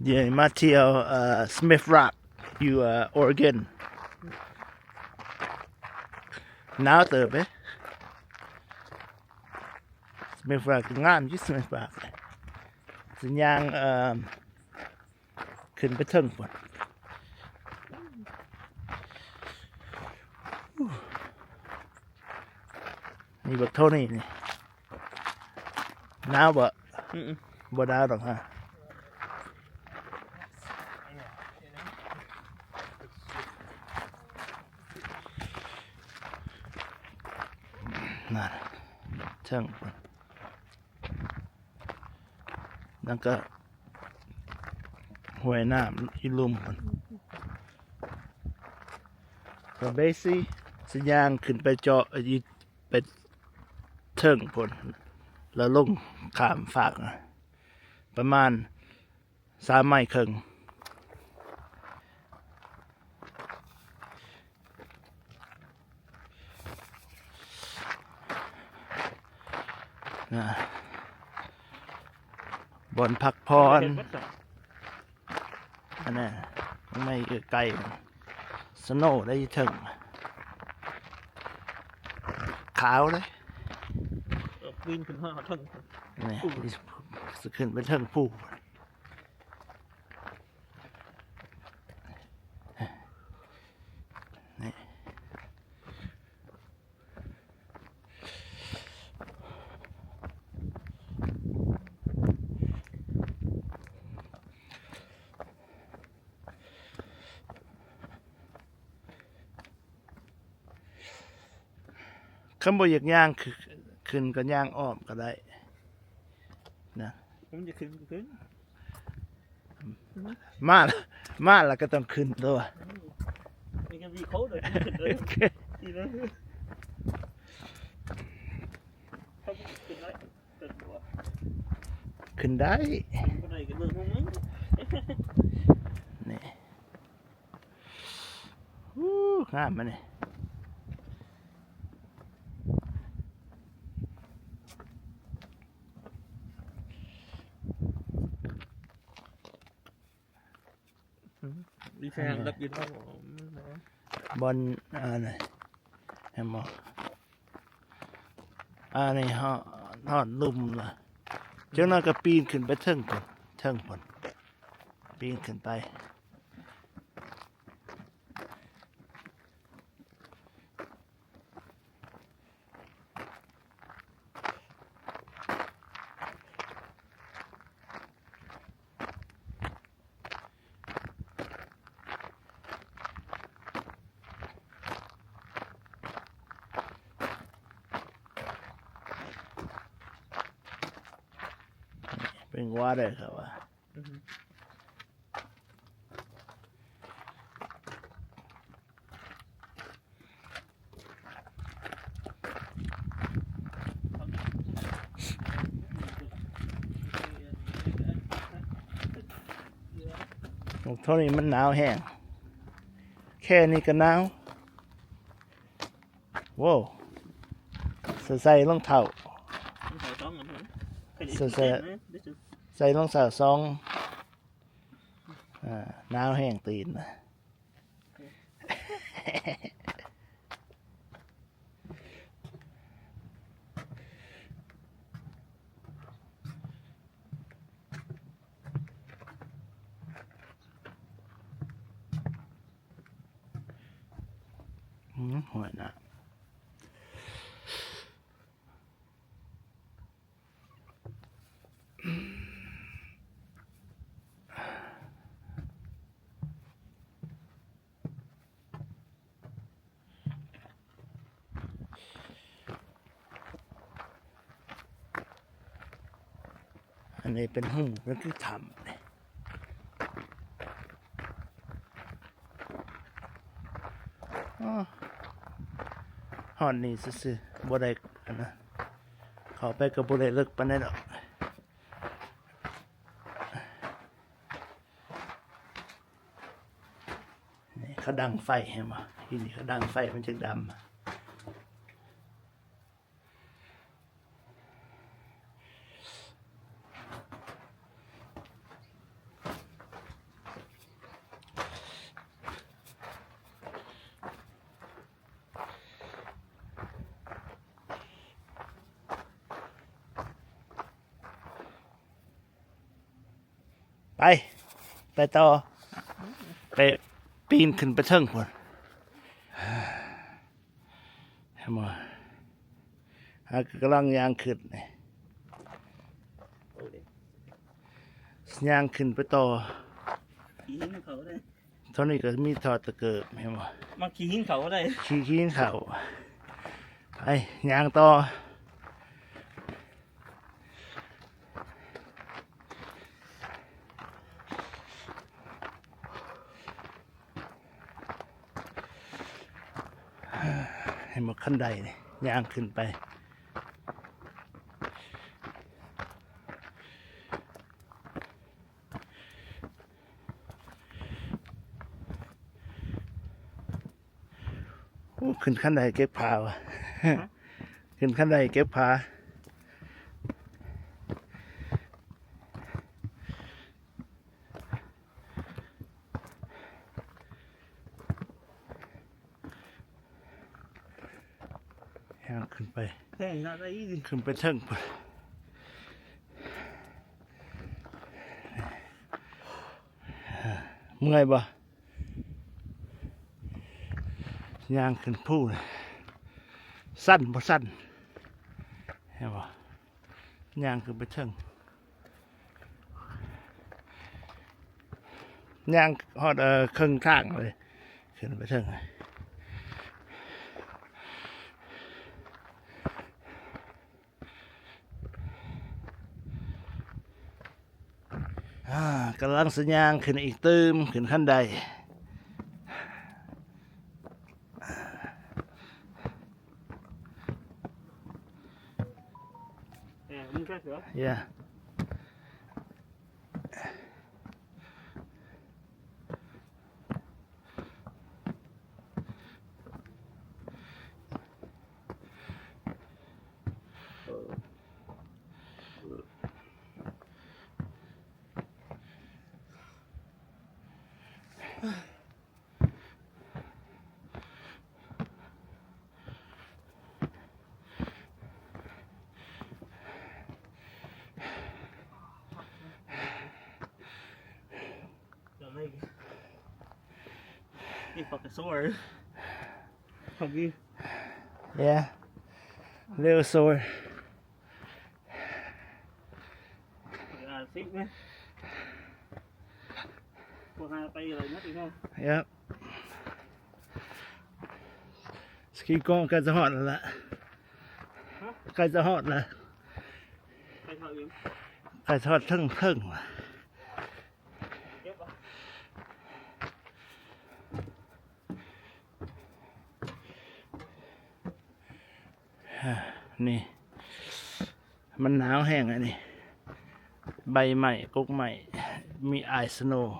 เดี๋ยวมาเที่ยวSmith Rock อยู่Oregon หนาวเติบไหม Smith Rock งามที่ Smith Rock สัญญาณขึ้นไปถึงพุ่นนี่บักโทนี่นี่หนาวบ่บ่หนาวหรอกฮะนั่นถึงพุ่นแล้วก็ห้วยน้ำอีลุ่มพุ่นก็เบสิสัญญาณขึ้นไปเจาะอีไปถึงพุ่นแล้วลงข้ามฝากนะประมาณ3 ไมล์ครึ่งนะบอนพักพรอันนี้ไม่ไกลสโนว์ได้ถึงขาวเลยวินขึ้นห้าท่อน นี่จะขึ้นไปถึงผู้นี่คำบอกอยากย่างขึ้นก็ย่างอ้อมก็ได้นะ ผมจะขึ้นมาแล้วก็ต้องขึ้นตัว มีกันวีเขาเลยทีนั้นเขาขึ้นได้ขึ้นได้ขึ้นได้กันเมืองมึงนี่งามมันนี่ดีแฟนรับยินว่าบอลอะไรเห็นบ่นี่ฮอดลุ่มล่ะจังนั้นก็ปีนขึ้นไปเทิงผลปีนขึ้นไปเป็นว่าได้ครับว่าเท่านี้มันหนาวแห้งแค่นี้ก็หนาวว้าวใส่รองเท้าใส่รองเท้าซองหนาวแห้งตีนนะหัวหน้าอันนี้เป็นหูแล้วคือทำหอนนี่ซื่อๆบ่ได้นะเขาไปกับบ่ได้เลิกปานใดดอกนี่เขาดังไฟเห็นบ่ที่นี่เขาดังไฟมันจึงดำ ไปต่อไปปีนขึ้นไปเทิงพุ่นเห็นบ่กำลังย่างขึ้นนี่ย่างขึ้นไปต่อ ขี่หินเขาได้ เท่านี้ก็มีทอดตะเกิบเห็นบ่ มาขี่หินเขาได้ ขี้เขาไปย่างต่อให้มาขั้นใดนี่ย่างขึ้นไปโอ้ขึ้นขั้นใดเก็บผาวะ ขึ้นขั้นใดเก็บผาย่างขึ้นไป แท่งอะไรดิ ขึ้นไปเทิงพุ่นเมื่อยบ่ย่างขึ้นผู้เลยสั้นบ่สั้นเห็นบ่ย่างขึ้นไปเทิงย่างฮอดครึ่งทางเลยขึ้นไปเทิงกำลังสัญญางขึ้นอีกตื้มขึ้นขั้นใด มึงแค่เสือ Yeah. นี่ปากกระโซ่ของพี่ Yeah. Little sore. ซิกไหมพวกหาไปอะไรนะพี่น้อง Yep. Let's keep going ใกล้จะฮอดแล้วล่ะใกล้จะฮอดแล้ว ไปเท่าเอง ใกล้จะฮอดเทิงว่ะ เก็บอ่ะ นี่ มันหนาวแห้งอันนี้ใบใหม่กกใหม่มีไอสโนว์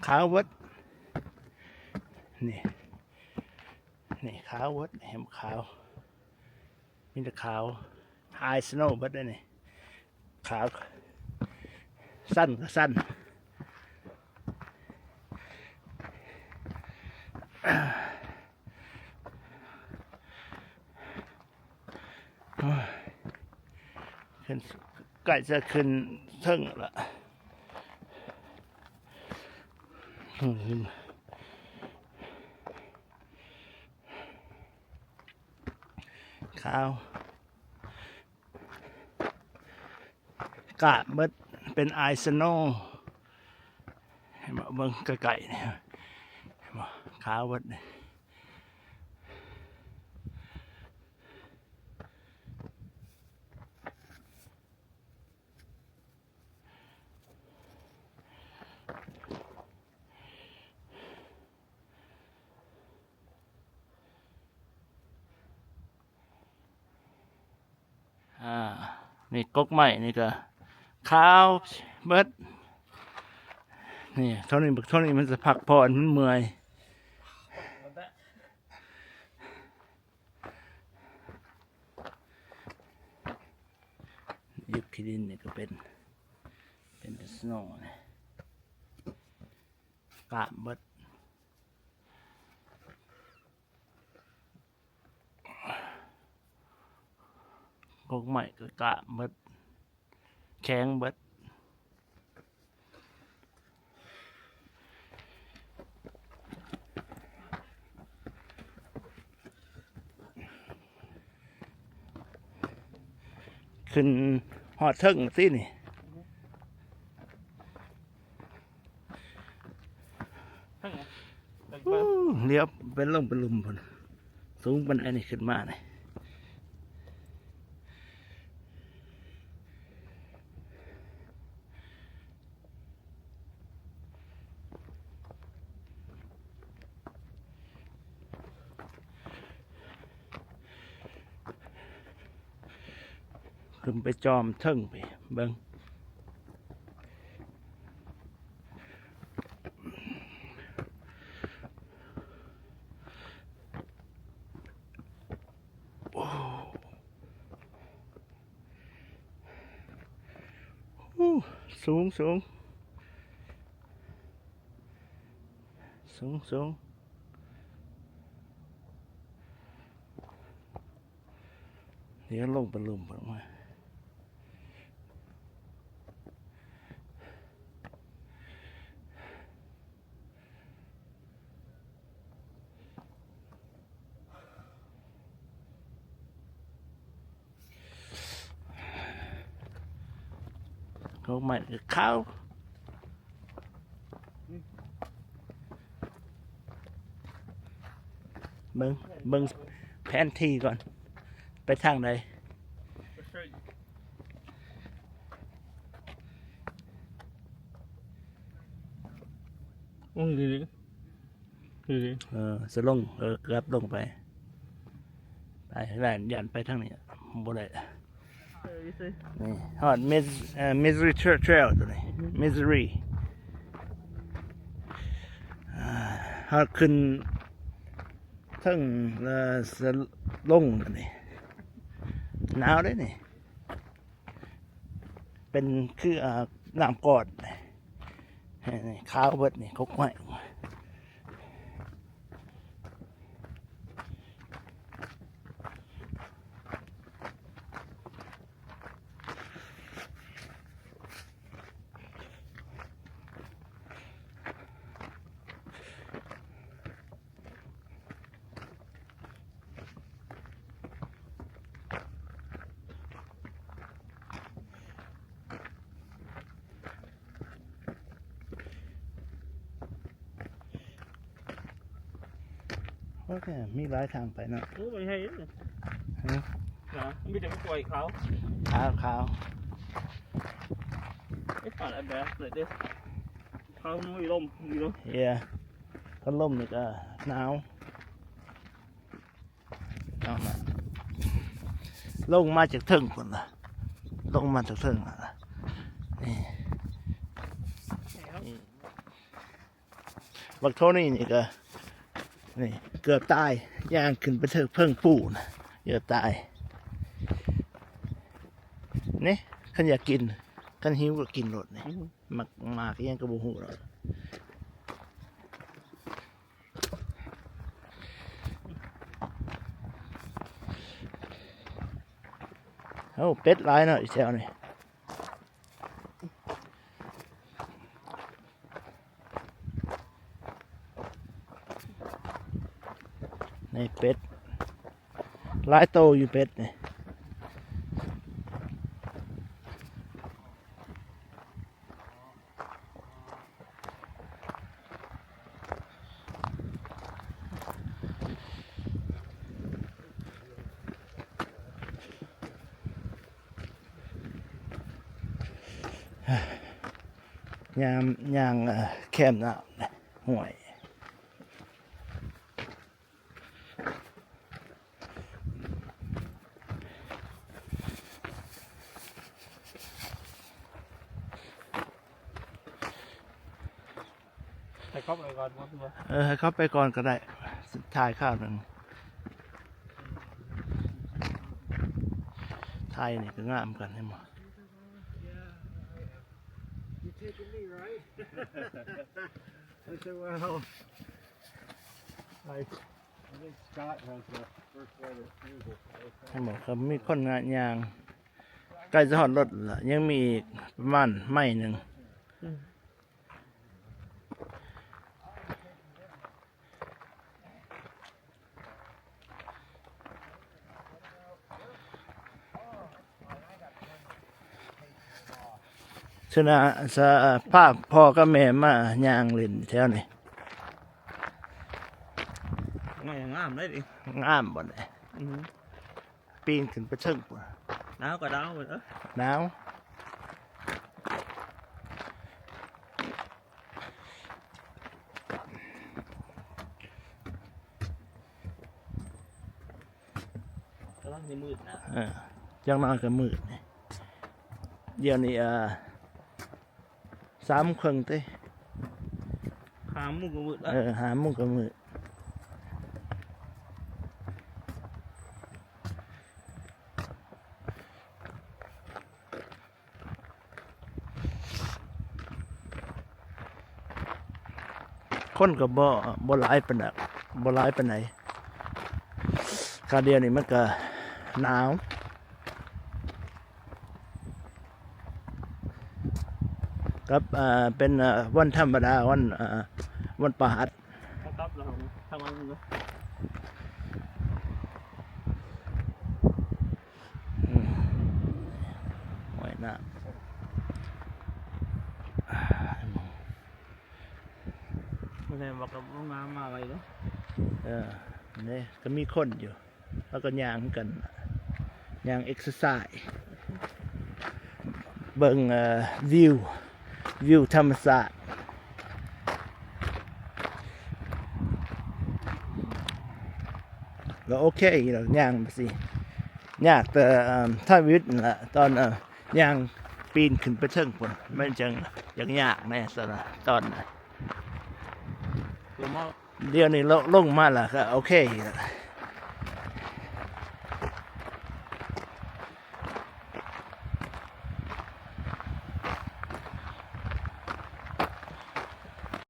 ขาววัดนี่นี่ขาววัดเห็นขาวมีแต่ขาวไอสโนว์วัดได้นี่ขาวสั้นก็สั้นขึ้นใกล้จะขึ้นเทิงละขาวกาดเบิดเป็นไอสโนว์เห็นบ่เบิ่งไกลๆเนี่ยเห็นบ่ขาวเบิดเนี่ยนี่กกใหม่นี่ก็ขาวเบิดนี่เท่านี้บักเท่านี้มันจะพักผ่อนมันเมื่อยยุบขี้ดินนี่ก็เป็นสโนว์นี่กาบเบิดกกใหม่ก็กาบเบิดแข็งเบิด ขึ้นหอดเทิงสินี่ ทั้งไงแต่ อู้เลี้ยวเป็นลงเป็นลุมพุ่นสูงบันไดนี่ขึ้นมาเลยขึ้นไปจอมเทิงไปเบิ่งอู้สูงสูงสูงสูงเดี๋ยวลงเป็นลุมพุ่นมาเขาไม่เข้าเบิ่งแผนที่ก่อน ไปทางใด ดีดี จะลงเกือบลงไปได้ยันไปทางนี้บ่ได้นี่ฮอดMisery Trail ตัวนี้ Misery ฮอดขึ้นทั้งจะลงตัวนี้หนาวได้นี่เป็นคือน้ำกอดนี่ขาวเบิดนี่เขาไว้โอเคมีหลายทางไปเนาะ โอ้ไม่ให้นะมีแต่ปล่อยเขา ขาว ไอ้ฝ่ายแบบเลยเด้เขาไม่ลมดีเนาะ เฮียพัดลมนี่ก็หนาวเอามาลงมาจากเทิงคนละลงมาจากเทิงละนี่บักโทนี่นี่ก็นี่เกือบตายย่างขึ้นไปเถอะเพิ่งปูนะเกือบตายนี่ขันอยากกินขันหิวก็กินรถนี่มากยังกระบูหูหรอกเอ้าเป็ดหลายหน่อยแถวนี่ในเป็ดหลายโตอยู่เป็ดนี่ยางแคมน้ำนะห่วยให้เขาไปก่อนว่า ให้เขาไปก่อนก็ได้ถ่ายข้าวหนึ่งไทยนี่ก็งามกันให้หมด You taking me, right? I said, well, I think Scott has the first right of refusal. ให้หมดครับมีคนงานยางใกล้จะหอดรถละยังมีอีกประมาณไม่หนึ่ง นะสะภาคพ่อกับแม่มาย่างเล่นแถวนี้ ง่ายงามได้ดิ งามบ่ได้ปีนขึ้นไปเชิงพุ่น หนาวก็หนาวเหมือนเออ หนาว กำลังจะมืดนะ จังน้อยก็มืดนี่เดี๋ยวนี้3 ครึ่งเต้ หามุกก็มืดแล้ว 5 โมงก็มืดคนก็บ่หลายปานใดบ่หลายปานใดคาเดียวนี่มันก็หนาวครับเป็นวันธรรมดาวันประหัส ครับเราทำมันเนาะ หอยน้ำ ไม่ใช่บอกกับน้องน้ำมาอะไรเนาะ นี่ก็มีคนอยู่ แล้วก็ย่างกันย่างเอ็กซ์ไซส์เบิ่งวิวธรรมศาสตร์ก็โอเคอยู่แล้วย่างไปสิยากแต่ถ้าวิทย์นั่นล่ะตอนย่างปีนขึ้นไปเชิงพุ่นมันจังยากแน่สนะตอนน่ะ ตัวมอ เดี๋ยวนี้ลงมาแล้วก็โอเคอยู่แล้ว